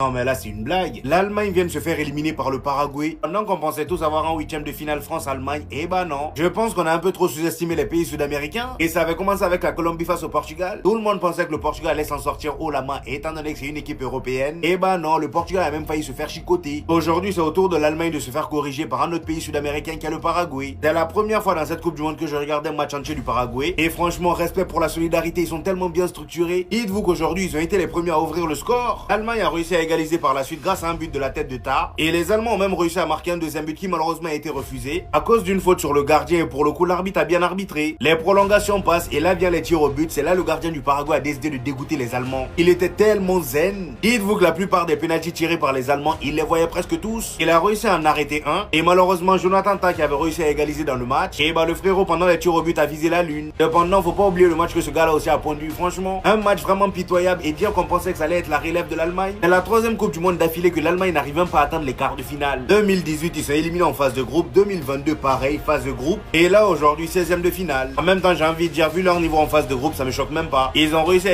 Non mais là c'est une blague. L'Allemagne vient de se faire éliminer par le Paraguay. Pendant qu'on pensait tous avoir un huitième de finale France-Allemagne, eh ben non. Je pense qu'on a un peu trop sous-estimé les pays sud-américains. Et ça avait commencé avec la Colombie face au Portugal. Tout le monde pensait que le Portugal allait s'en sortir haut la main étant donné que c'est une équipe européenne. Eh ben non, le Portugal a même failli se faire chicoter. Aujourd'hui c'est au tour de l'Allemagne de se faire corriger par un autre pays sud-américain qui est le Paraguay. C'est la première fois dans cette Coupe du Monde que je regardais un match entier du Paraguay. Et franchement, respect pour la solidarité, ils sont tellement bien structurés. Dites-vous qu'aujourd'hui ils ont été les premiers à ouvrir le score. L'Allemagne a réussi à égaliser par la suite grâce à un but de la tête de Tah. Et les Allemands ont même réussi à marquer un deuxième but qui malheureusement a été refusé à cause d'une faute sur le gardien et pour le coup l'arbitre a bien arbitré. Les prolongations passent et là vient les tirs au but. C'est là le gardien du Paraguay a décidé de dégoûter les Allemands. Il était tellement zen. Dites-vous que la plupart des pénaltys tirés par les Allemands, il les voyait presque tous. Il a réussi à en arrêter un. Et malheureusement Jonathan Tah qui avait réussi à égaliser dans le match. Et bah le frérot pendant les tirs au but a visé la lune. Cependant faut pas oublier le match que ce gars là aussi a pondu. Franchement un match vraiment pitoyable et bien qu'on pensait que ça allait être la relève de l'Allemagne. C'est la troisième Coupe du Monde d'affilée que l'Allemagne n'arrive même pas à atteindre les quarts de finale. 2018 ils sont éliminés en phase de groupe. 2022 pareil, phase de groupe. Et là aujourd'hui 16e de finale. En même temps j'ai envie de dire vu leur niveau en phase de groupe ça me choque même pas. Ils ont réussi à...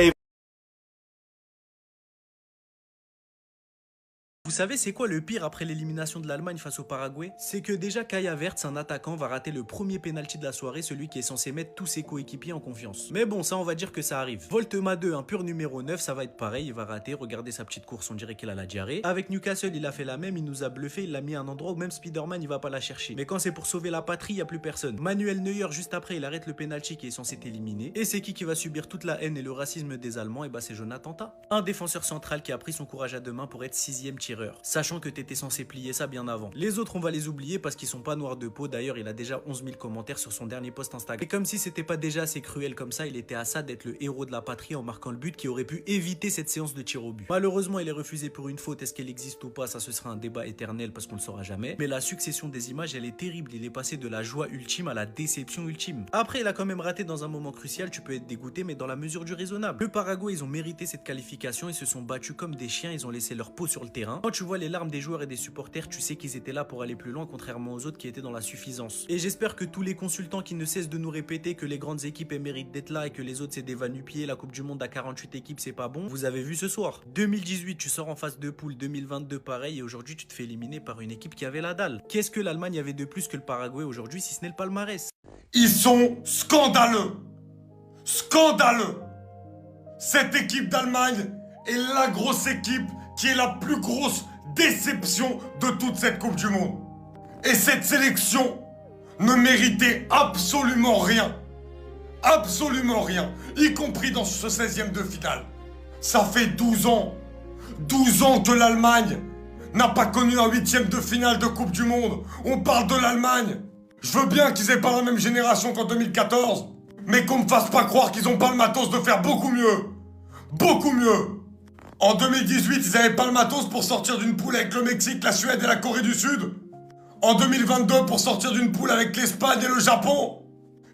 Vous savez c'est quoi le pire après l'élimination de l'Allemagne face au Paraguay? C'est que déjà Kai Havertz, un attaquant, va rater le premier penalty de la soirée, celui qui est censé mettre tous ses coéquipiers en confiance. Mais bon, ça on va dire que ça arrive. Voltema 2, un pur numéro 9, ça va être pareil, il va rater, regardez sa petite course, on dirait qu'il a la diarrhée. Avec Newcastle, il a fait la même, il nous a bluffé, il l'a mis à un endroit où même Spider-Man il va pas la chercher. Mais quand c'est pour sauver la patrie, y a plus personne. Manuel Neuer juste après, il arrête le penalty qui est censé t'éliminer. Et c'est qui va subir toute la haine et le racisme des Allemands? Et bah c'est Jonathan Tah. Un défenseur central qui a pris son courage à deux mains pour être 6e tireur. Sachant que t'étais censé plier ça bien avant. Les autres on va les oublier parce qu'ils sont pas noirs de peau. D'ailleurs il a déjà 11 000 commentaires sur son dernier post Instagram. Et comme si c'était pas déjà assez cruel comme ça, il était à ça d'être le héros de la patrie en marquant le but qui aurait pu éviter cette séance de tir au but. Malheureusement il est refusé pour une faute. Est-ce qu'elle existe ou pas? Ça ce sera un débat éternel parce qu'on le saura jamais. Mais la succession des images elle est terrible. Il est passé de la joie ultime à la déception ultime. Après il a quand même raté dans un moment crucial. Tu peux être dégoûté mais dans la mesure du raisonnable. Le Paraguay ils ont mérité cette qualification. Ils se sont battus comme des chiens. Ils ont laissé leur peau sur le terrain. Quand tu vois les larmes des joueurs et des supporters, tu sais qu'ils étaient là pour aller plus loin contrairement aux autres qui étaient dans la suffisance. Et j'espère que tous les consultants qui ne cessent de nous répéter que les grandes équipes elles méritent d'être là et que les autres c'est des va-nu-pieds, la Coupe du Monde à 48 équipes c'est pas bon, vous avez vu ce soir. 2018 tu sors en phase de poule, 2022 pareil et aujourd'hui tu te fais éliminer par une équipe qui avait la dalle. Qu'est-ce que l'Allemagne avait de plus que le Paraguay aujourd'hui si ce n'est le palmarès? Ils sont scandaleux. Scandaleux. Cette équipe d'Allemagne est la grosse équipe qui est la plus grosse déception de toute cette Coupe du Monde. Et cette sélection ne méritait absolument rien. Absolument rien. Y compris dans ce 16e de finale. Ça fait 12 ans. 12 ans que l'Allemagne n'a pas connu un 8e de finale de Coupe du Monde. On parle de l'Allemagne. Je veux bien qu'ils aient pas la même génération qu'en 2014. Mais qu'on me fasse pas croire qu'ils ont pas le matos de faire beaucoup mieux. Beaucoup mieux. En 2018, ils n'avaient pas le matos pour sortir d'une poule avec le Mexique, la Suède et la Corée du Sud. En 2022, pour sortir d'une poule avec l'Espagne et le Japon.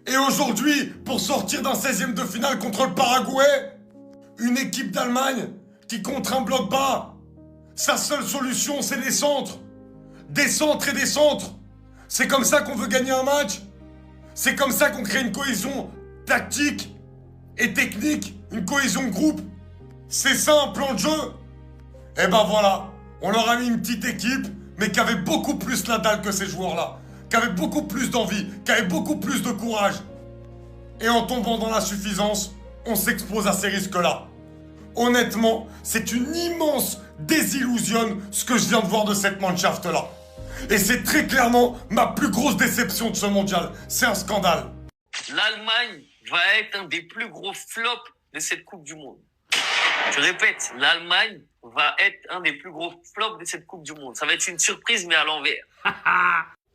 Et aujourd'hui, pour sortir d'un 16e de finale contre le Paraguay. Une équipe d'Allemagne qui contre un bloc bas. Sa seule solution, c'est des centres. Des centres et des centres. C'est comme ça qu'on veut gagner un match. C'est comme ça qu'on crée une cohésion tactique et technique. Une cohésion de groupe. C'est ça un plan de jeu? Et ben voilà, on leur a mis une petite équipe, mais qui avait beaucoup plus la dalle que ces joueurs-là, qui avait beaucoup plus d'envie, qui avait beaucoup plus de courage. Et en tombant dans l'insuffisance, on s'expose à ces risques-là. Honnêtement, c'est une immense désillusion ce que je viens de voir de cette Mannschaft-là. Et c'est très clairement ma plus grosse déception de ce mondial. C'est un scandale. L'Allemagne va être un des plus gros flops de cette Coupe du Monde. Je répète, l'Allemagne va être un des plus gros flops de cette Coupe du Monde. Ça va être une surprise, mais à l'envers.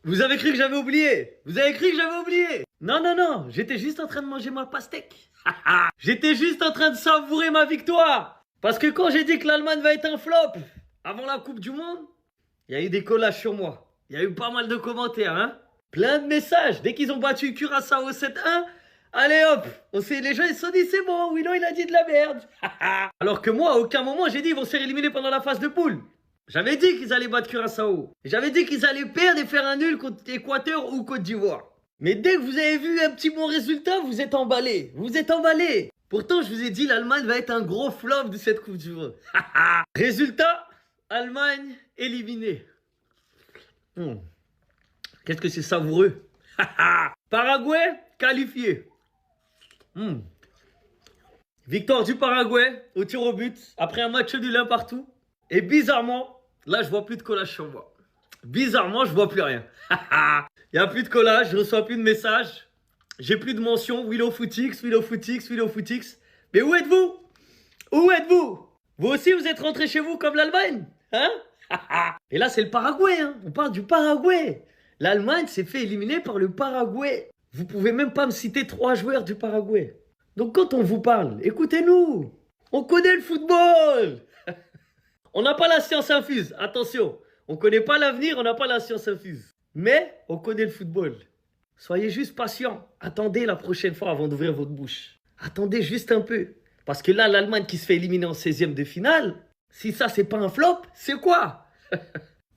Vous avez cru que j'avais oublié? Vous avez cru que j'avais oublié? Non, non, non, j'étais juste en train de manger ma pastèque. J'étais juste en train de savourer ma victoire. Parce que quand j'ai dit que l'Allemagne va être un flop avant la Coupe du Monde, il y a eu des collages sur moi. Il y a eu pas mal de commentaires, hein. Plein de messages. Dès qu'ils ont battu Curaçao 7-1, allez hop, les gens ils se sont dit c'est bon, Willow il a dit de la merde. Alors que moi, à aucun moment j'ai dit ils vont se faire éliminer pendant la phase de poule. J'avais dit qu'ils allaient battre Curaçao. J'avais dit qu'ils allaient perdre et faire un nul contre Équateur ou Côte d'Ivoire. Mais dès que vous avez vu un petit bon résultat, vous êtes emballés. Vous êtes emballés. Pourtant, je vous ai dit l'Allemagne va être un gros flop de cette Coupe du Monde. Résultat, Allemagne éliminée. Qu'est-ce que c'est savoureux. Paraguay qualifié. Victoire du Paraguay au tir au but après un match nul un partout. Et bizarrement, là je vois plus de collage sur moi. Bizarrement, je vois plus rien. Il n'y a plus de collage, je reçois plus de messages. J'ai plus de mention. Willow Footix, Willow Footix, Willow Footix. Mais où êtes-vous? Où êtes-vous? Vous aussi, vous êtes rentrés chez vous comme l'Allemagne? Hein? Et là, c'est le Paraguay. Hein. On parle du Paraguay. L'Allemagne s'est fait éliminer par le Paraguay. Vous pouvez même pas me citer 3 joueurs du Paraguay. Donc quand on vous parle, écoutez-nous. On connaît le football. On n'a pas la science infuse. Attention, on ne connaît pas l'avenir, on n'a pas la science infuse. Mais on connaît le football. Soyez juste patients. Attendez la prochaine fois avant d'ouvrir votre bouche. Attendez juste un peu. Parce que là, l'Allemagne qui se fait éliminer en 16e de finale, si ça, c'est pas un flop, c'est quoi?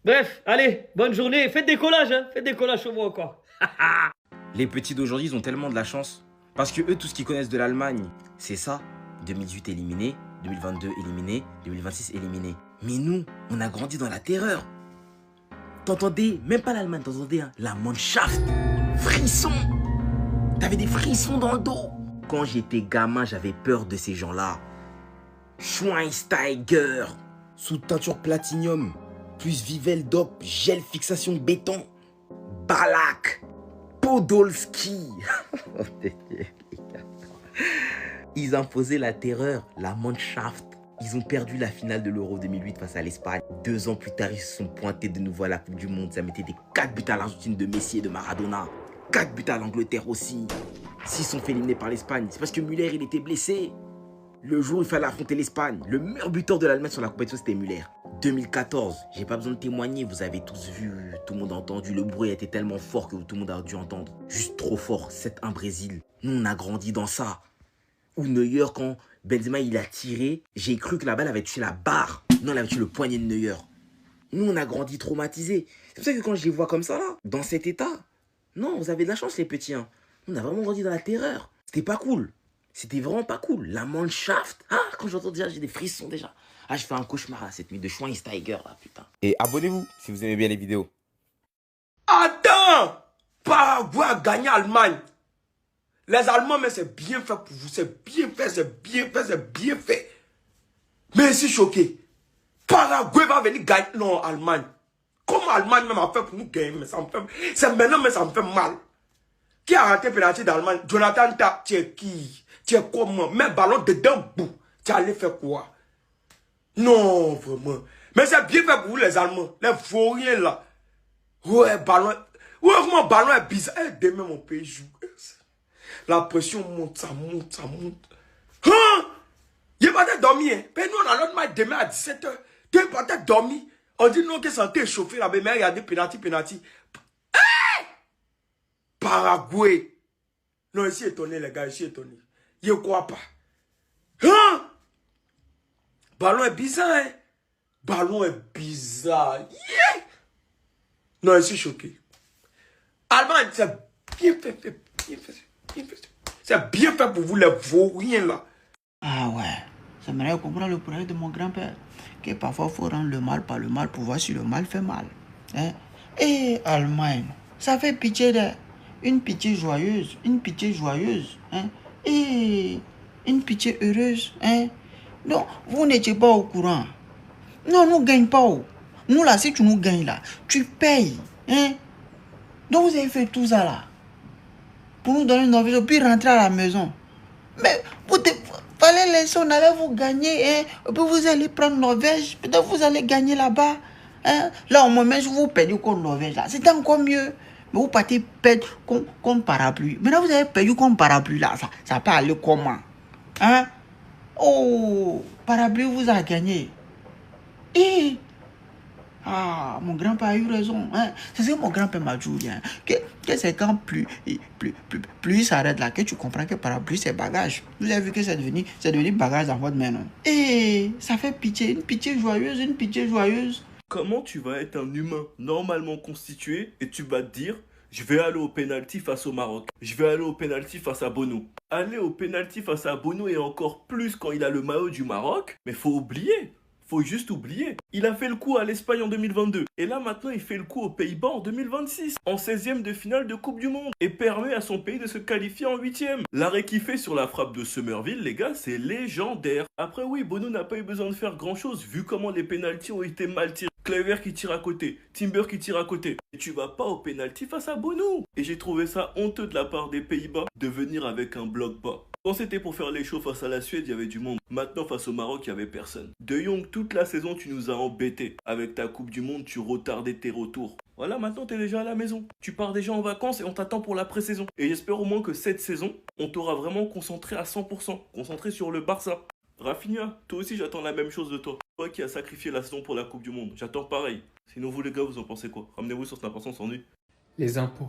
Bref, allez, bonne journée. Faites des collages, hein. Faites des collages sur moi encore. Les petits d'aujourd'hui, ils ont tellement de la chance. Parce que eux, tout ce qu'ils connaissent de l'Allemagne, c'est ça. 2018 éliminé, 2022 éliminé, 2026 éliminé. Mais nous, on a grandi dans la terreur. T'entendais, même pas l'Allemagne, t'entendais hein, la Mannschaft. Frisson. T'avais des frissons dans le dos. Quand j'étais gamin, j'avais peur de ces gens-là. Schweinsteiger, sous teinture platinium, plus Vivel Dop, gel fixation béton, Balak, Podolski. Ils imposaient la terreur, la Mannschaft. Ils ont perdu la finale de l'Euro 2008 face à l'Espagne. 2 ans plus tard, ils se sont pointés de nouveau à la Coupe du Monde. Ça mettait des 4 buts à l'Argentine de Messi et de Maradona. 4 buts à l'Angleterre aussi. S'ils sont fait éliminer par l'Espagne, c'est parce que Müller, il était blessé. Le jour où il fallait affronter l'Espagne, le meilleur buteur de l'Allemagne sur la compétition, c'était Müller. 2014, j'ai pas besoin de témoigner, vous avez tous vu, tout le monde a entendu. Le bruit était tellement fort que tout le monde a dû entendre. Juste trop fort, 7-1 Brésil. Nous, on a grandi dans ça. Ou Neuer, quand Benzema, il a tiré, j'ai cru que la balle avait touché la barre. Non, elle avait touché le poignet de Neuer. Nous, on a grandi traumatisés. C'est pour ça que quand je les vois comme ça, là, dans cet état, non, vous avez de la chance, les petits. Hein. On a vraiment grandi dans la terreur. C'était pas cool. C'était vraiment pas cool. La Mannschaft. Ah, quand j'entends déjà, j'ai des frissons déjà. Ah, je fais un cauchemar là, cette nuit de Schweinsteiger là, putain. Et abonnez-vous si vous aimez bien les vidéos. Attends! Paraguay a gagné Allemagne. Les Allemands, mais c'est bien fait pour vous. C'est bien fait, c'est bien fait, c'est bien fait. Mais je suis choqué. Paraguay va venir gagner. Non, Allemagne. Comment Allemagne même a fait pour nous gagner? Mais ça me fait... C'est maintenant, mais ça me fait mal. Qui a raté le pénalty d'Allemagne? Jonathan Ta, tu es qui? Tu es comment? Mais ballon dedans, bout. Tu allais faire quoi? Non, vraiment. Mais c'est bien fait pour vous, les Allemands. Les vauriens là. Ouais, ballon. Ouais, vraiment, ballon est bizarre. Eh, demain, mon pays joue. La pression monte, ça monte, ça monte. Hein? Il va pas dormir. Mais nous, on a notre match demain à 17h. Tu vas pas dormir. On dit non que ça t'est chauffé là. Mais regardez, penalty. Hey! Paraguay. Non, je suis étonné, les gars, je suis étonné. Je ne crois pas. Hein? Ballon est bizarre, hein? Ballon est bizarre. Yeah! Non, je suis choqué. Allemagne, c'est bien fait, bien fait. C'est bien fait pour vous, les vauriens là. Ah ouais, j'aimerais comprendre le projet de mon grand-père. Que parfois, il faut rendre le mal par le mal pour voir si le mal fait mal. Hein? Et Allemagne, ça fait pitié une pitié joyeuse, hein? Et une pitié heureuse, hein? Non, vous n'étiez pas au courant. Non, nous ne gagnons pas. Nous là, si tu nous gagnes là, tu payes, hein? Donc vous avez fait tout ça là pour nous donner une Norvège, puis rentrer à la maison. Mais vous fallait laisser, on allait vous gagner, hein? Et puis vous allez prendre Norvège, peut-être vous allez gagner là-bas. Hein? Là, au moment où vous perdez contre Norvège, là, c'était encore mieux. Mais vous partez perdre contre parapluie. Maintenant, vous avez perdu contre parapluie, là. Ça peut aller comment? Hein? Oh, parapluie vous a gagné. Et ah, mon grand-père a eu raison. Hein? C'est ce que mon grand-père m'a dit. Hein? Que c'est quand plus il s'arrête là, que tu comprends que parapluie, c'est bagage. Vous avez vu que c'est devenu bagage dans votre main. Non? Et ça fait pitié, une pitié joyeuse. Comment tu vas être un humain normalement constitué et tu vas te dire je vais aller au pénalty face au Maroc, je vais aller au pénalty face à Bono. Aller au pénalty face à Bono et encore plus quand il a le maillot du Maroc, mais faut oublier. Faut juste oublier. Il a fait le coup à l'Espagne en 2022. Et là maintenant il fait le coup aux Pays-Bas en 2026. En 16e de finale de Coupe du Monde. Et permet à son pays de se qualifier en 8e. L'arrêt qu'il fait sur la frappe de Somerville, les gars, c'est légendaire. Après oui, Bono n'a pas eu besoin de faire grand chose vu comment les pénaltys ont été mal tirés. Kluivert qui tire à côté, Timber qui tire à côté. Et tu vas pas au pénalty face à Bono. Et j'ai trouvé ça honteux de la part des Pays-Bas de venir avec un bloc bas. Quand c'était pour faire les shows face à la Suède, il y avait du monde. Maintenant, face au Maroc, il y avait personne. De Jong, toute la saison, tu nous as embêtés. Avec ta Coupe du Monde, tu retardais tes retours. Voilà, maintenant, t'es déjà à la maison. Tu pars déjà en vacances et on t'attend pour la pré-saison. Et j'espère au moins que cette saison, on t'aura vraiment concentré à 100%. Concentré sur le Barça. Rafinha, toi aussi, j'attends la même chose de toi. Toi qui as sacrifié la saison pour la Coupe du Monde. J'attends pareil. Sinon, vous les gars, vous en pensez quoi? Ramenez-vous sur Snap Instant sans nuit. Les impôts,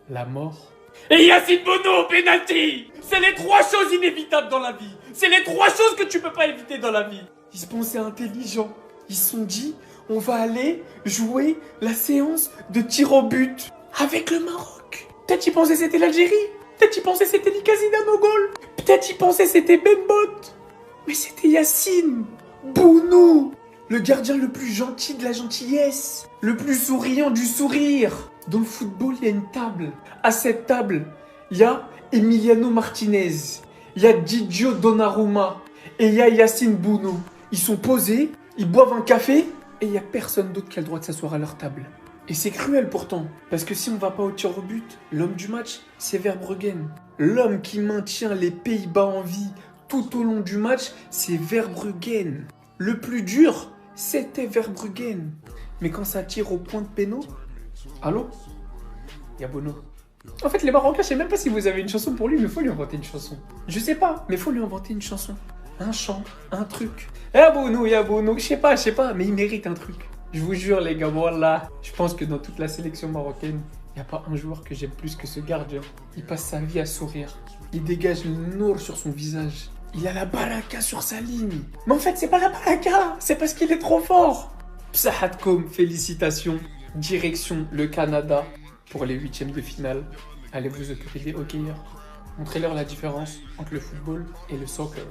la mort. Et Yacine Bono au pénalty. C'est les 3 choses inévitables dans la vie. C'est les 3 choses que tu peux pas éviter dans la vie. Ils se pensaient intelligents. Ils se sont dit, on va aller jouer la séance de tir au but avec le Maroc. Peut-être ils pensaient c'était l'Algérie. Peut-être ils pensaient c'était Lika Zidane au goal. Peut-être ils pensaient c'était Ben Bot. Mais c'était Yacine Bono, le gardien le plus gentil de la gentillesse, le plus souriant du sourire. Dans le football, il y a une table. À cette table, il y a Emiliano Martinez, il y a Gigio Donnarumma et il y a Yacine Bono. Ils sont posés, ils boivent un café et il n'y a personne d'autre qui a le droit de s'asseoir à leur table. Et c'est cruel pourtant, parce que si on ne va pas au tir au but, l'homme du match, c'est Verbruggen. L'homme qui maintient les Pays-Bas en vie tout au long du match, c'est Verbruggen. Le plus dur, c'était Verbruggen. Mais quand ça tire au point de péno, allô? Il y a Bono. En fait, les Marocains, je sais même pas si vous avez une chanson pour lui, mais il faut lui inventer une chanson. Je sais pas, mais il faut lui inventer une chanson. Un chant, un truc. Il y a Bono, je sais pas, mais il mérite un truc. Je vous jure, les gars, voilà. Je pense que dans toute la sélection marocaine, il n'y a pas un joueur que j'aime plus que ce gardien. Il passe sa vie à sourire. Il dégage le nour sur son visage. Il a la baraka sur sa ligne. Mais en fait, c'est pas la baraka, c'est parce qu'il est trop fort. Psahatkom, félicitations. Direction le Canada pour les 8e de finale. Allez vous occuper des hockeyeurs. Montrez-leur la différence entre le football et le soccer.